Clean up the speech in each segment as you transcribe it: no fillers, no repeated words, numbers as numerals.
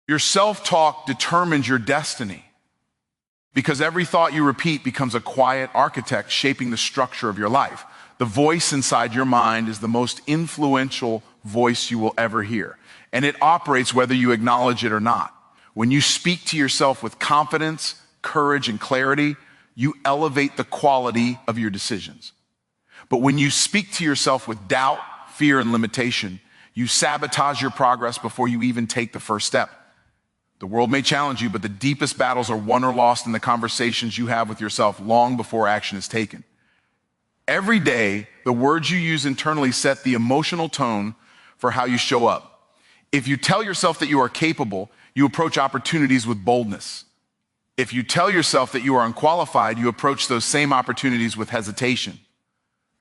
Your self-talk determines your destiny because every thought you repeat becomes a quiet architect shaping the structure of your life. The voice inside your mind is the most influential voice you will ever hear, and it operates whether you acknowledge it or not. When you speak to yourself with confidence, courage, and clarity, you elevate the quality of your decisions. But when you speak to yourself with doubt, fear, and limitation, you sabotage your progress before you even take the first step. The world may challenge you, but the deepest battles are won or lost in the conversations you have with yourself long before action is taken. Every day, the words you use internally set the emotional tone for how you show up. If you tell yourself that you are capable, you approach opportunities with boldness. If you tell yourself that you are unqualified, you approach those same opportunities with hesitation.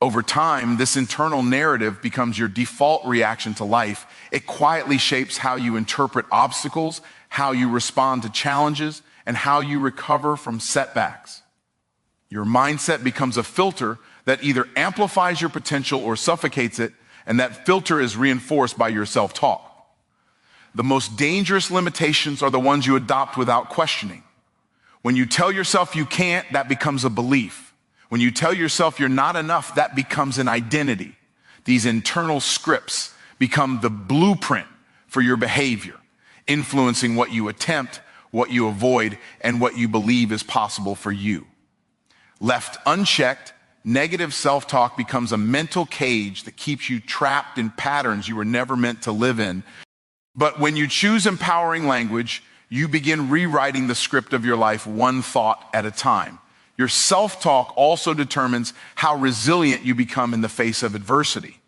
Over time, this internal narrative becomes your default reaction to life. It quietly shapes how you interpret obstacles, how you respond to challenges, and how you recover from setbacks. Your mindset becomes a filter that either amplifies your potential or suffocates it, and that filter is reinforced by your self-talk. The most dangerous limitations are the ones you adopt without questioning. When you tell yourself you can't, that becomes a belief. When you tell yourself you're not enough, that becomes an identity. These internal scripts become the blueprint for your behavior, influencing what you attempt, what you avoid, and what you believe is possible for you. Left unchecked, negative self-talk becomes a mental cage that keeps you trapped in patterns you were never meant to live in. But when you choose empowering language, you begin rewriting the script of your life one thought at a time. Your self-talk also determines how resilient you become in the face of adversity.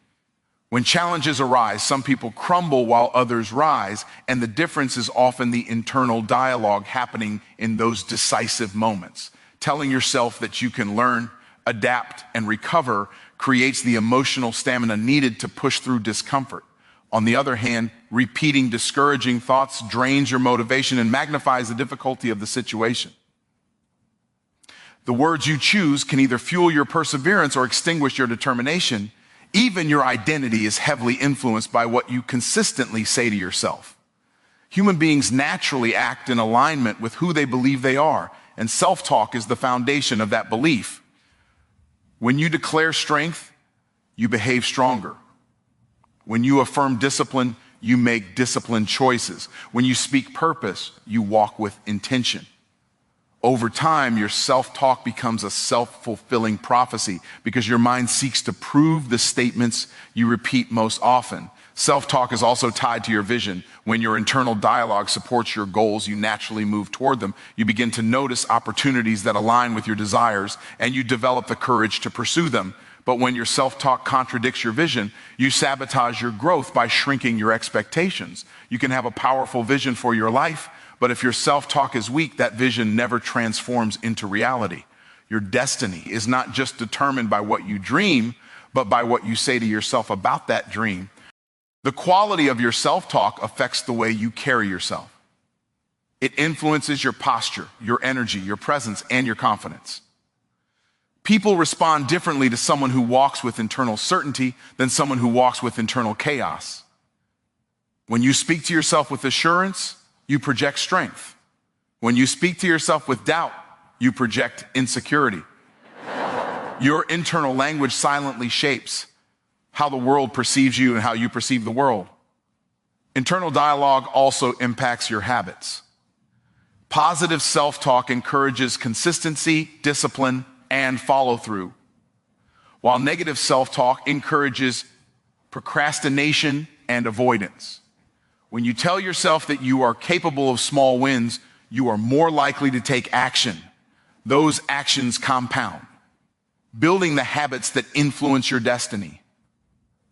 When challenges arise, some people crumble while others rise, and the difference is often the internal dialogue happening in those decisive moments. Telling yourself that you can learn, adapt, and recover creates the emotional stamina needed to push through discomfort. On the other hand, repeating discouraging thoughts drains your motivation and magnifies the difficulty of the situation. The words you choose can either fuel your perseverance or extinguish your determination. Even your identity is heavily influenced by what you consistently say to yourself. Human beings naturally act in alignment with who they believe they are, and self-talk is the foundation of that belief. When you declare strength, you behave stronger. When you affirm discipline, you make disciplined choices. When you speak purpose, you walk with intention. Over time, your self-talk becomes a self-fulfilling prophecy because your mind seeks to prove the statements you repeat most often. Self-talk is also tied to your vision. When your internal dialogue supports your goals, you naturally move toward them. You begin to notice opportunities that align with your desires, and you develop the courage to pursue them. But when your self-talk contradicts your vision, you sabotage your growth by shrinking your expectations. You can have a powerful vision for your life, but if your self-talk is weak, that vision never transforms into reality. Your destiny is not just determined by what you dream, but by what you say to yourself about that dream. The quality of your self-talk affects the way you carry yourself. It influences your posture, your energy, your presence, and your confidence. People respond differently to someone who walks with internal certainty than someone who walks with internal chaos. When you speak to yourself with assurance, you project strength. When you speak to yourself with doubt, you project insecurity. Your internal language silently shapes how the world perceives you and how you perceive the world. Internal dialogue also impacts your habits. Positive self-talk encourages consistency, discipline, and follow-through, while negative self-talk encourages procrastination and avoidance. When you tell yourself that you are capable of small wins, you are more likely to take action. Those actions compound, building the habits that influence your destiny.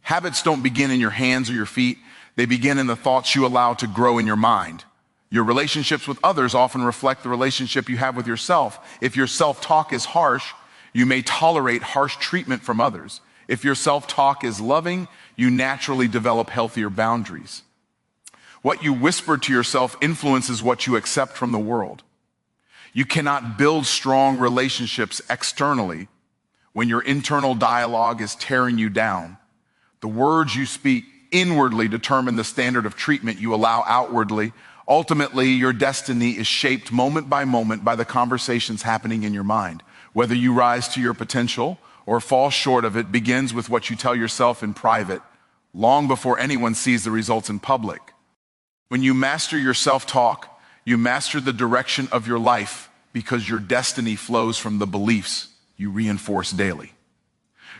Habits don't begin in your hands or your feet. They begin in the thoughts you allow to grow in your mind. Your relationships with others often reflect the relationship you have with yourself. If your self-talk is harsh, you may tolerate harsh treatment from others. If your self-talk is loving, you naturally develop healthier boundaries. What you whisper to yourself influences what you accept from the world. You cannot build strong relationships externally when your internal dialogue is tearing you down. The words you speak inwardly determine the standard of treatment you allow outwardly. Ultimately, your destiny is shaped moment by moment by the conversations happening in your mind. Whether you rise to your potential or fall short of it begins with what you tell yourself in private, long before anyone sees the results in public. When you master your self-talk, you master the direction of your life because your destiny flows from the beliefs you reinforce daily.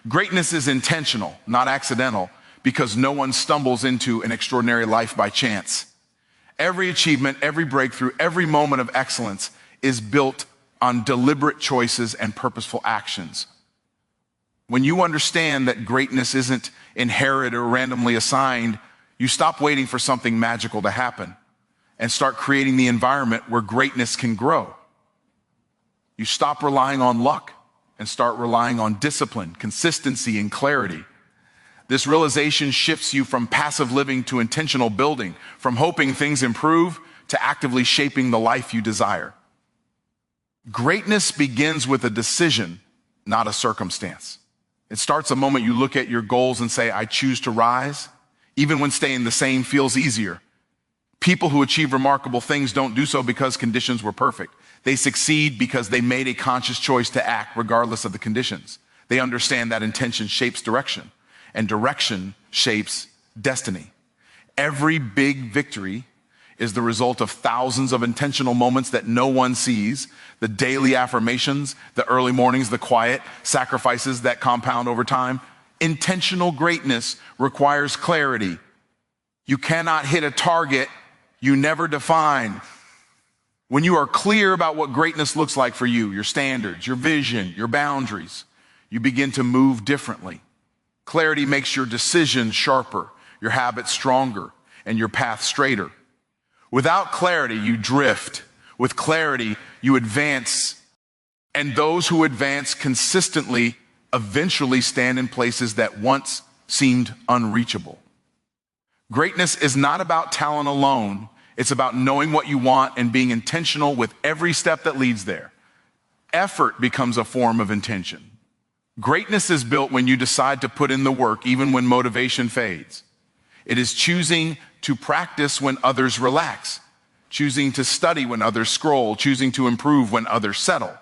Greatness is intentional, not accidental, because no one stumbles into an extraordinary life by chance. Every achievement, every breakthrough, every moment of excellence is built on deliberate choices and purposeful actions. When you understand that greatness isn't inherited or randomly assigned, you stop waiting for something magical to happen and start creating the environment where greatness can grow. You stop relying on luck and start relying on discipline, consistency, and clarity. This realization shifts you from passive living to intentional building, from hoping things improve to actively shaping the life you desire. Greatness begins with a decision, not a circumstance. It starts the moment you look at your goals and say, I choose to rise, even when staying the same feels easier. People who achieve remarkable things don't do so because conditions were perfect. They succeed because they made a conscious choice to act regardless of the conditions. They understand that intention shapes direction, and direction shapes destiny. Every big victory is the result of thousands of intentional moments that no one sees, the daily affirmations, the early mornings, the quiet sacrifices that compound over time. Intentional greatness requires clarity. You cannot hit a target you never define. When you are clear about what greatness looks like for you, your standards, your vision, your boundaries, you begin to move differently. Clarity makes your decisions sharper, your habits stronger, and your path straighter. Without clarity, you drift. With clarity, you advance. And those who advance consistently eventually stand in places that once seemed unreachable. Greatness is not about talent alone. It's about knowing what you want and being intentional with every step that leads there. Effort becomes a form of intention. Greatness is built when you decide to put in the work, even when motivation fades. It is choosing to practice when others relax, choosing to study when others scroll, choosing to improve when others settle.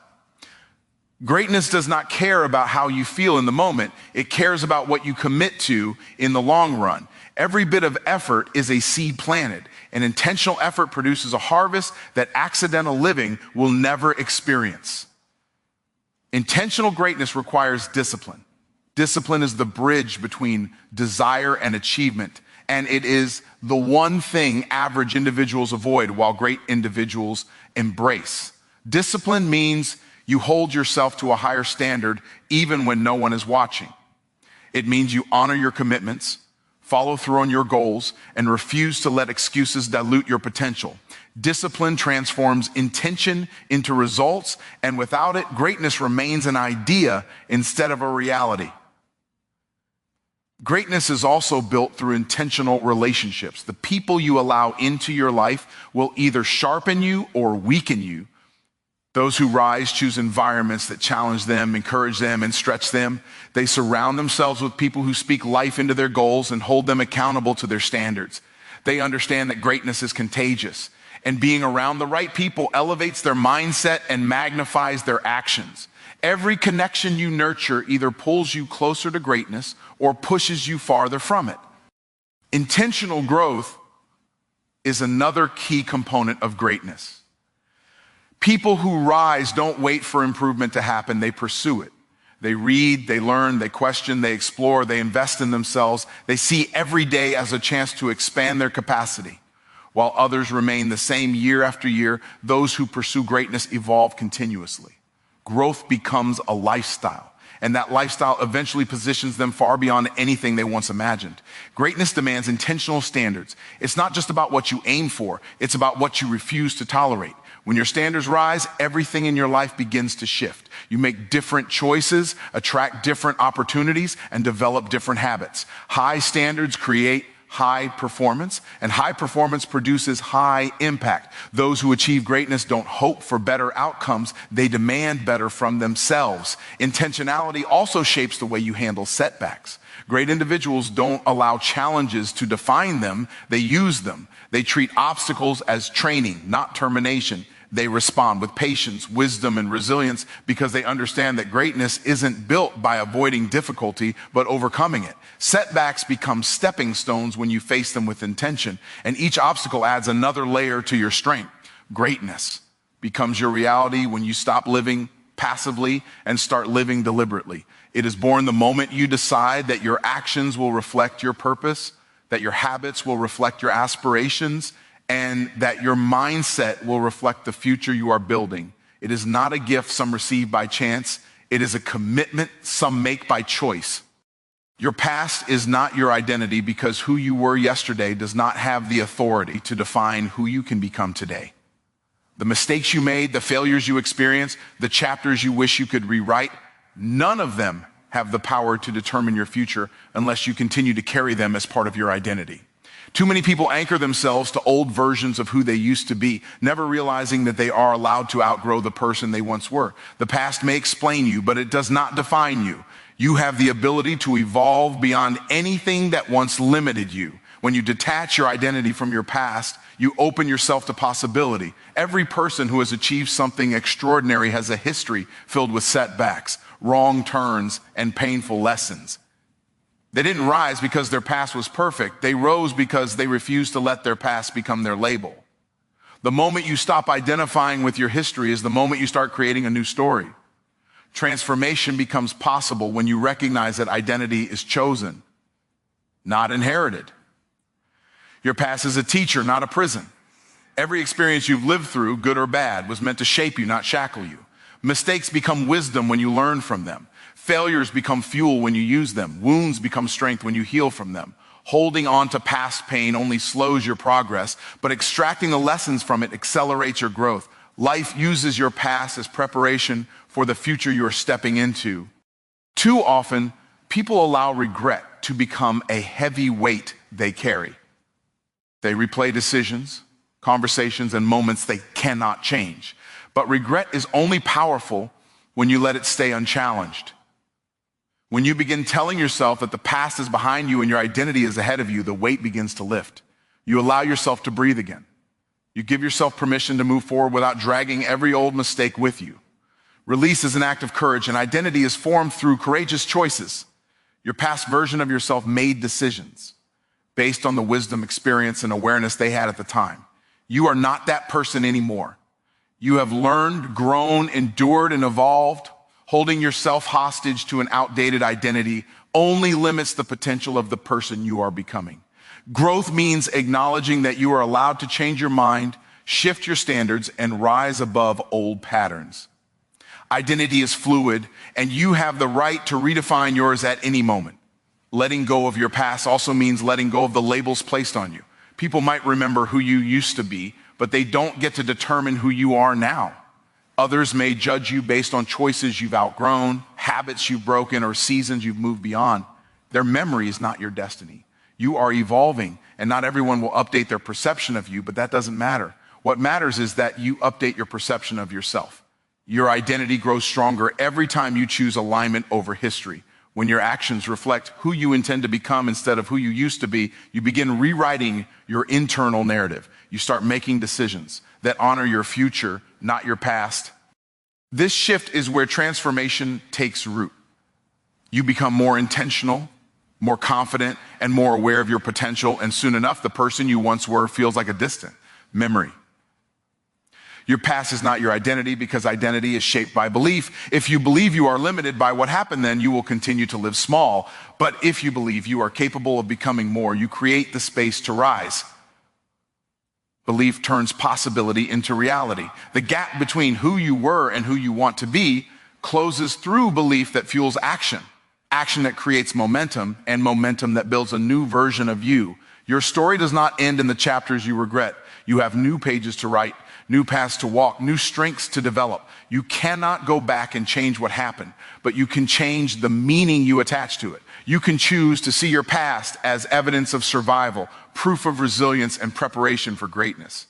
Greatness does not care about how you feel in the moment. It cares about what you commit to in the long run. Every bit of effort is a seed planted, and intentional effort produces a harvest that accidental living will never experience. Intentional greatness requires discipline. Discipline is the bridge between desire and achievement, and it is the one thing average individuals avoid while great individuals embrace. Discipline means you hold yourself to a higher standard even when no one is watching. It means you honor your commitments, follow through on your goals, and refuse to let excuses dilute your potential. Discipline transforms intention into results, and without it, greatness remains an idea instead of a reality. Greatness is also built through intentional relationships. The people you allow into your life will either sharpen you or weaken you. Those who rise choose environments that challenge them, encourage them, and stretch them. They surround themselves with people who speak life into their goals and hold them accountable to their standards. They understand that greatness is contagious, and being around the right people elevates their mindset and magnifies their actions. Every connection you nurture either pulls you closer to greatness or pushes you farther from it. Intentional growth is another key component of greatness. People who rise don't wait for improvement to happen, they pursue it. They read, they learn, they question, they explore, they invest in themselves. They see every day as a chance to expand their capacity. While others remain the same year after year, those who pursue greatness evolve continuously. Growth becomes a lifestyle, and that lifestyle eventually positions them far beyond anything they once imagined. Greatness demands intentional standards. It's not just about what you aim for, it's about what you refuse to tolerate. When your standards rise, everything in your life begins to shift. You make different choices, attract different opportunities, and develop different habits. High standards create high performance, and high performance produces high impact. Those who achieve greatness don't hope for better outcomes, they demand better from themselves. Intentionality also shapes the way you handle setbacks. Great individuals don't allow challenges to define them, they use them. They treat obstacles as training, not termination. They respond with patience, wisdom, and resilience because they understand that greatness isn't built by avoiding difficulty, but overcoming it. Setbacks become stepping stones when you face them with intention, and each obstacle adds another layer to your strength. Greatness becomes your reality when you stop living passively and start living deliberately. It is born the moment you decide that your actions will reflect your purpose, that your habits will reflect your aspirations, and that your mindset will reflect the future you are building. It is not a gift some receive by chance. It is a commitment some make by choice. Your past is not your identity because who you were yesterday does not have the authority to define who you can become today. The mistakes you made, the failures you experienced, the chapters you wish you could rewrite, none of them have the power to determine your future unless you continue to carry them as part of your identity. Too many people anchor themselves to old versions of who they used to be, never realizing that they are allowed to outgrow the person they once were. The past may explain you, but it does not define you. You have the ability to evolve beyond anything that once limited you. When you detach your identity from your past, you open yourself to possibility. Every person who has achieved something extraordinary has a history filled with setbacks, wrong turns, and painful lessons. They didn't rise because their past was perfect. They rose because they refused to let their past become their label. The moment you stop identifying with your history is the moment you start creating a new story. Transformation becomes possible when you recognize that identity is chosen, not inherited. Your past is a teacher, not a prison. Every experience you've lived through, good or bad, was meant to shape you, not shackle you. Mistakes become wisdom when you learn from them. Failures become fuel when you use them. Wounds become strength when you heal from them. Holding on to past pain only slows your progress, but extracting the lessons from it accelerates your growth. Life uses your past as preparation for the future you are stepping into. Too often, people allow regret to become a heavy weight they carry. They replay decisions, conversations, and moments they cannot change. But regret is only powerful when you let it stay unchallenged. When you begin telling yourself that the past is behind you and your identity is ahead of you, the weight begins to lift. You allow yourself to breathe again. You give yourself permission to move forward without dragging every old mistake with you. Release is an act of courage, and identity is formed through courageous choices. Your past version of yourself made decisions based on the wisdom, experience, and awareness they had at the time. You are not that person anymore. You have learned, grown, endured, and evolved. Holding yourself hostage to an outdated identity only limits the potential of the person you are becoming. Growth means acknowledging that you are allowed to change your mind, shift your standards, and rise above old patterns. Identity is fluid, and you have the right to redefine yours at any moment. Letting go of your past also means letting go of the labels placed on you. People might remember who you used to be, but they don't get to determine who you are now. Others may judge you based on choices you've outgrown, habits you've broken, or seasons you've moved beyond. Their memory is not your destiny. You are evolving, and not everyone will update their perception of you, but that doesn't matter. What matters is that you update your perception of yourself. Your identity grows stronger every time you choose alignment over history. When your actions reflect who you intend to become instead of who you used to be, you begin rewriting your internal narrative. You start making decisions that honor your future, not your past. This shift is where transformation takes root. You become more intentional, more confident, and more aware of your potential, and soon enough, the person you once were feels like a distant memory. Your past is not your identity because identity is shaped by belief. If you believe you are limited by what happened then, you will continue to live small. But if you believe you are capable of becoming more, you create the space to rise. Belief turns possibility into reality. The gap between who you were and who you want to be closes through belief that fuels action. Action that creates momentum, and momentum that builds a new version of you. Your story does not end in the chapters you regret. You have new pages to write, new paths to walk, new strengths to develop. You cannot go back and change what happened, but you can change the meaning you attach to it. You can choose to see your past as evidence of survival, proof of resilience, and preparation for greatness.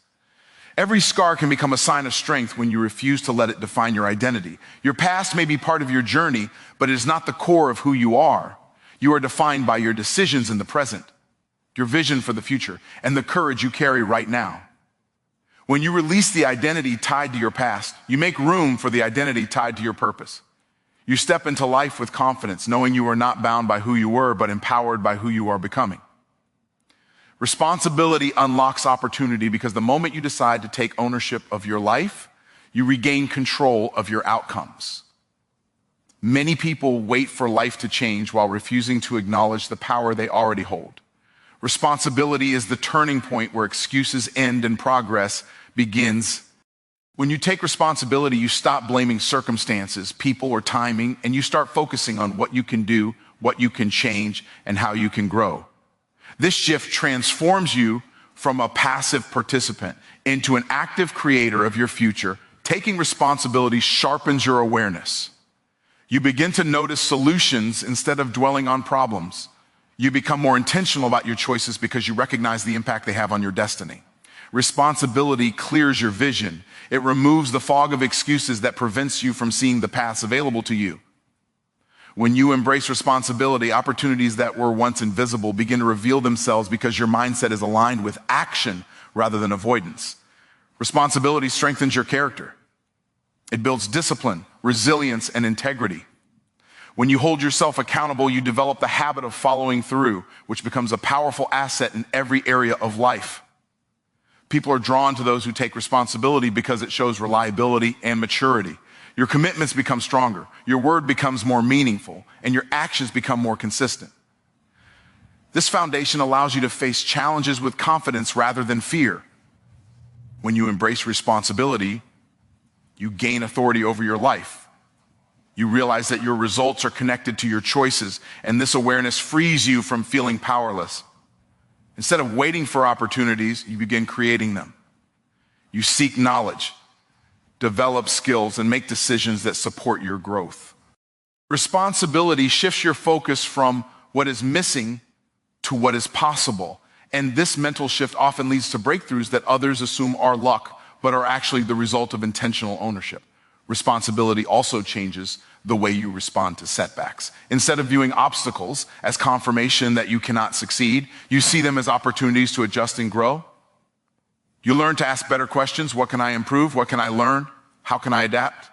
Every scar can become a sign of strength when you refuse to let it define your identity. Your past may be part of your journey, but it is not the core of who you are. You are defined by your decisions in the present. your vision for the future, and the courage you carry right now. When you release the identity tied to your past, you make room for the identity tied to your purpose. You step into life with confidence, knowing you are not bound by who you were, but empowered by who you are becoming. Responsibility unlocks opportunity because the moment you decide to take ownership of your life, you regain control of your outcomes. Many people wait for life to change while refusing to acknowledge the power they already hold. Responsibility is the turning point where excuses end and progress begins. When you take responsibility, you stop blaming circumstances, people, or timing, and you start focusing on what you can do, what you can change, and how you can grow. This shift transforms you from a passive participant into an active creator of your future. Taking responsibility sharpens your awareness. You begin to notice solutions instead of dwelling on problems. You become more intentional about your choices because you recognize the impact they have on your destiny. Responsibility clears your vision. It removes the fog of excuses that prevents you from seeing the paths available to you. When you embrace responsibility, opportunities that were once invisible begin to reveal themselves because your mindset is aligned with action rather than avoidance. Responsibility strengthens your character. It builds discipline, resilience, and integrity. When you hold yourself accountable, you develop the habit of following through, which becomes a powerful asset in every area of life. People are drawn to those who take responsibility because it shows reliability and maturity. Your commitments become stronger, your word becomes more meaningful, and your actions become more consistent. This foundation allows you to face challenges with confidence rather than fear. When you embrace responsibility, you gain authority over your life. You realize that your results are connected to your choices, and this awareness frees you from feeling powerless. Instead of waiting for opportunities, you begin creating them. You seek knowledge, develop skills, and make decisions that support your growth. Responsibility shifts your focus from what is missing to what is possible. And this mental shift often leads to breakthroughs that others assume are luck, but are actually the result of intentional ownership. Responsibility also changes the way you respond to setbacks. Instead of viewing obstacles as confirmation that you cannot succeed, you see them as opportunities to adjust and grow. You learn to ask better questions. What can I improve? What can I learn? How can I adapt?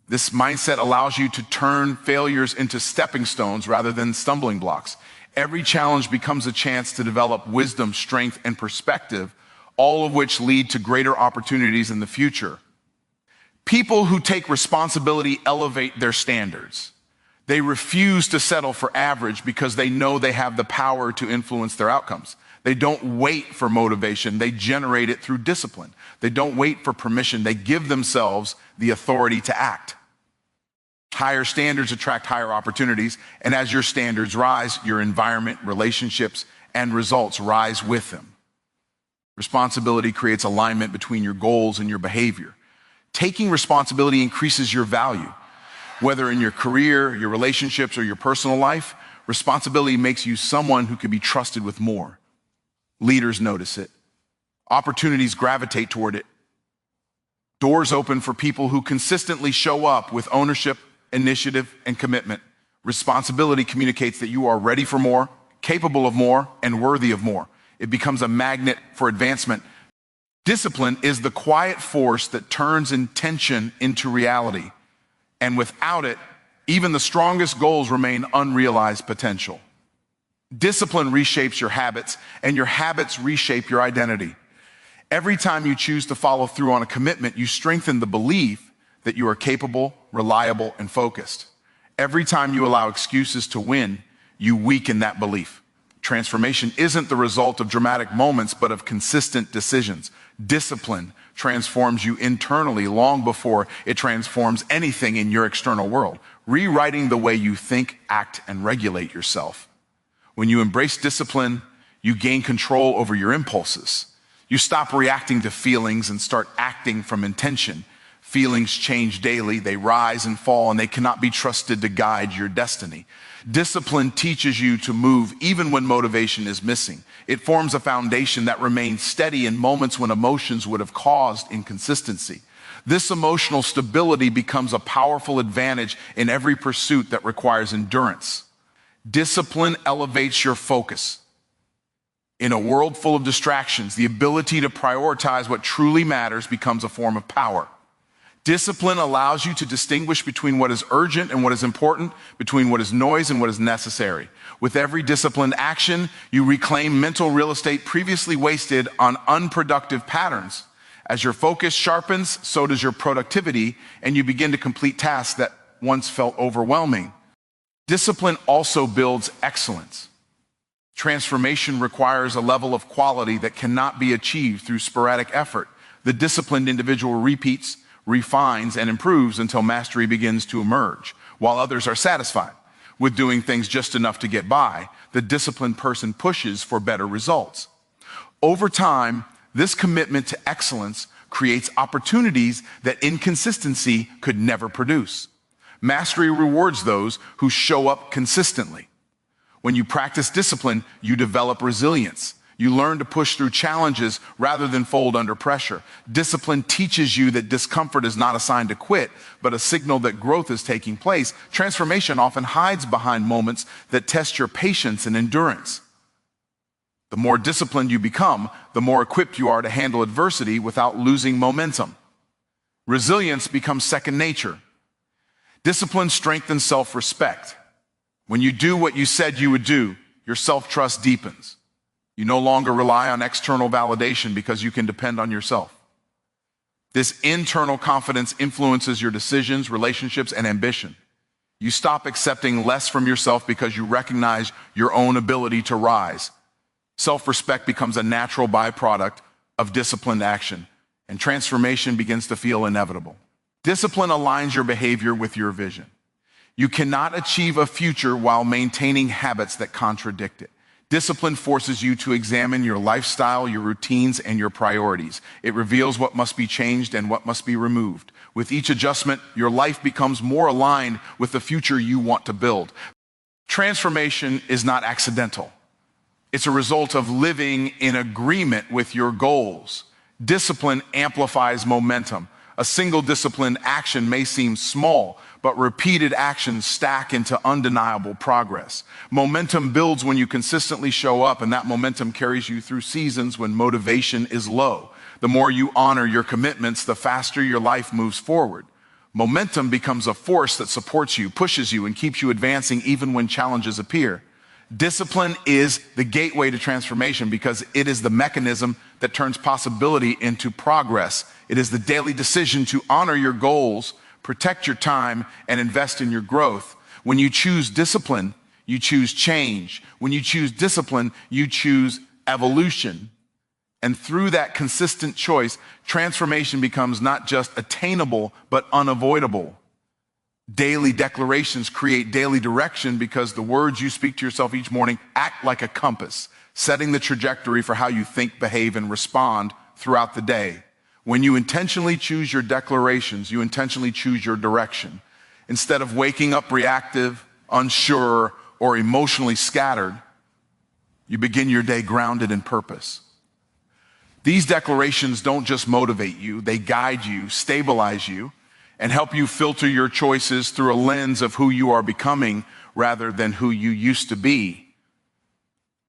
This mindset allows you to turn failures into stepping stones rather than stumbling blocks. Every challenge becomes a chance to develop wisdom, strength, and perspective, all of which lead to greater opportunities in the future. People who take responsibility elevate their standards. They refuse to settle for average because they know they have the power to influence their outcomes. They don't wait for motivation. They generate it through discipline. They don't wait for permission. They give themselves the authority to act. Higher standards attract higher opportunities, and as your standards rise, your environment, relationships, and results rise with them. Responsibility creates alignment between your goals and your behavior. Taking responsibility increases your value. Whether in your career, your relationships, or your personal life, responsibility makes you someone who can be trusted with more. Leaders notice it. Opportunities gravitate toward it. Doors open for people who consistently show up with ownership, initiative, and commitment. Responsibility communicates that you are ready for more, capable of more, and worthy of more. It becomes a magnet for advancement. Discipline is the quiet force that turns intention into reality. And without it, even the strongest goals remain unrealized potential. Discipline reshapes your habits, and your habits reshape your identity. Every time you choose to follow through on a commitment, you strengthen the belief that you are capable, reliable, and focused. Every time you allow excuses to win, you weaken that belief. Transformation isn't the result of dramatic moments, but of consistent decisions. Discipline transforms you internally long before it transforms anything in your external world, rewriting the way you think, act, and regulate yourself. When you embrace discipline, you gain control over your impulses. You stop reacting to feelings and start acting from intention. Feelings change daily, they rise and fall, and they cannot be trusted to guide your destiny. Discipline teaches you to move even when motivation is missing. It forms a foundation that remains steady in moments when emotions would have caused inconsistency. This emotional stability becomes a powerful advantage in every pursuit that requires endurance. Discipline elevates your focus. In a world full of distractions, the ability to prioritize what truly matters becomes a form of power. Discipline allows you to distinguish between what is urgent and what is important, between what is noise and what is necessary. With every disciplined action, you reclaim mental real estate previously wasted on unproductive patterns. As your focus sharpens, so does your productivity, and you begin to complete tasks that once felt overwhelming. Discipline also builds excellence. Transformation requires a level of quality that cannot be achieved through sporadic effort. The disciplined individual repeats, refines, and improves until mastery begins to emerge. While others are satisfied with doing things just enough to get by, the disciplined person pushes for better results. Over time, this commitment to excellence creates opportunities that inconsistency could never produce. Mastery rewards those who show up consistently. When you practice discipline, you develop resilience. You learn to push through challenges rather than fold under pressure. Discipline teaches you that discomfort is not a sign to quit, but a signal that growth is taking place. Transformation often hides behind moments that test your patience and endurance. The more disciplined you become, the more equipped you are to handle adversity without losing momentum. Resilience becomes second nature. Discipline strengthens self-respect. When you do what you said you would do, your self-trust deepens. You no longer rely on external validation because you can depend on yourself. This internal confidence influences your decisions, relationships, and ambition. You stop accepting less from yourself because you recognize your own ability to rise. Self-respect becomes a natural byproduct of disciplined action, and transformation begins to feel inevitable. Discipline aligns your behavior with your vision. You cannot achieve a future while maintaining habits that contradict it. Discipline forces you to examine your lifestyle, your routines, and your priorities. It reveals what must be changed and what must be removed. With each adjustment, your life becomes more aligned with the future you want to build. Transformation is not accidental. It's a result of living in agreement with your goals. Discipline amplifies momentum. A single disciplined action may seem small, but repeated actions stack into undeniable progress. Momentum builds when you consistently show up, and that momentum carries you through seasons when motivation is low. The more you honor your commitments, the faster your life moves forward. Momentum becomes a force that supports you, pushes you, and keeps you advancing even when challenges appear. Discipline is the gateway to transformation because it is the mechanism that turns possibility into progress. It is the daily decision to honor your goals, protect your time, and invest in your growth. When you choose discipline, you choose change. When you choose discipline, you choose evolution. And through that consistent choice, transformation becomes not just attainable, but unavoidable. Daily declarations create daily direction because the words you speak to yourself each morning act like a compass, setting the trajectory for how you think, behave, and respond throughout the day. When you intentionally choose your declarations, you intentionally choose your direction. Instead of waking up reactive, unsure, or emotionally scattered, you begin your day grounded in purpose. These declarations don't just motivate you, they guide you, stabilize you, and help you filter your choices through a lens of who you are becoming rather than who you used to be.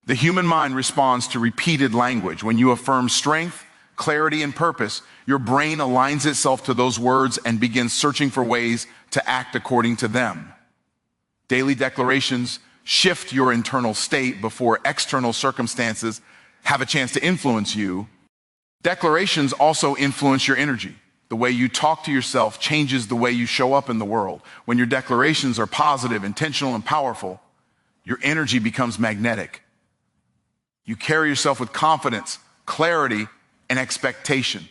The human mind responds to repeated language. When you affirm strength, clarity, and purpose, your brain aligns itself to those words and begins searching for ways to act according to them. Daily declarations shift your internal state before external circumstances have a chance to influence you. Declarations also influence your energy. The way you talk to yourself changes the way you show up in the world. When your declarations are positive, intentional, and powerful, your energy becomes magnetic. You carry yourself with confidence, clarity, and expectation.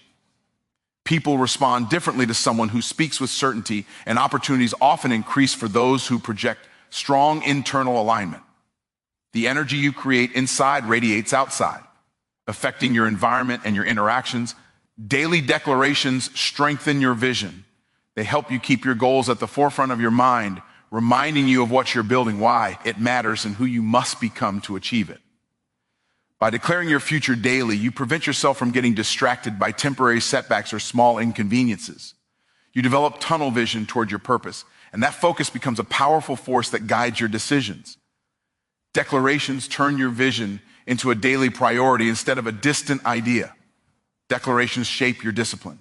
People respond differently to someone who speaks with certainty, and opportunities often increase for those who project strong internal alignment. The energy you create inside radiates outside, affecting your environment and your interactions. Daily declarations strengthen your vision. They help you keep your goals at the forefront of your mind, reminding you of what you're building, why it matters, and who you must become to achieve it. By declaring your future daily, you prevent yourself from getting distracted by temporary setbacks or small inconveniences. You develop tunnel vision toward your purpose, and that focus becomes a powerful force that guides your decisions. Declarations turn your vision into a daily priority instead of a distant idea. Declarations shape your discipline.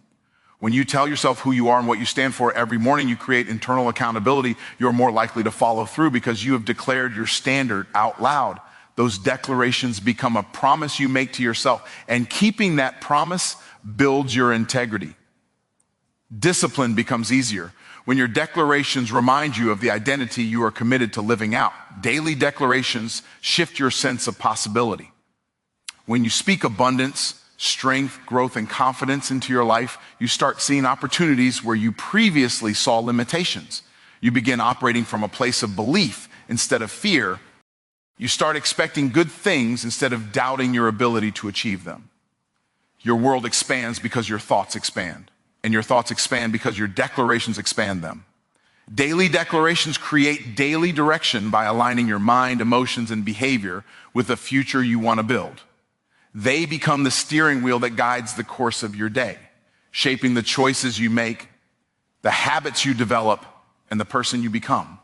When you tell yourself who you are and what you stand for every morning, you create internal accountability. You're more likely to follow through because you have declared your standard out loud. Those declarations become a promise you make to yourself, and keeping that promise builds your integrity. Discipline becomes easier when your declarations remind you of the identity you are committed to living out. Daily declarations shift your sense of possibility. When you speak abundance, strength, growth, and confidence into your life, you start seeing opportunities where you previously saw limitations. You begin operating from a place of belief instead of fear. You start expecting good things instead of doubting your ability to achieve them. Your world expands because your thoughts expand, and your thoughts expand because your declarations expand them. Daily declarations create daily direction by aligning your mind, emotions, and behavior with the future you want to build. They become the steering wheel that guides the course of your day, shaping the choices you make, the habits you develop, and the person you become.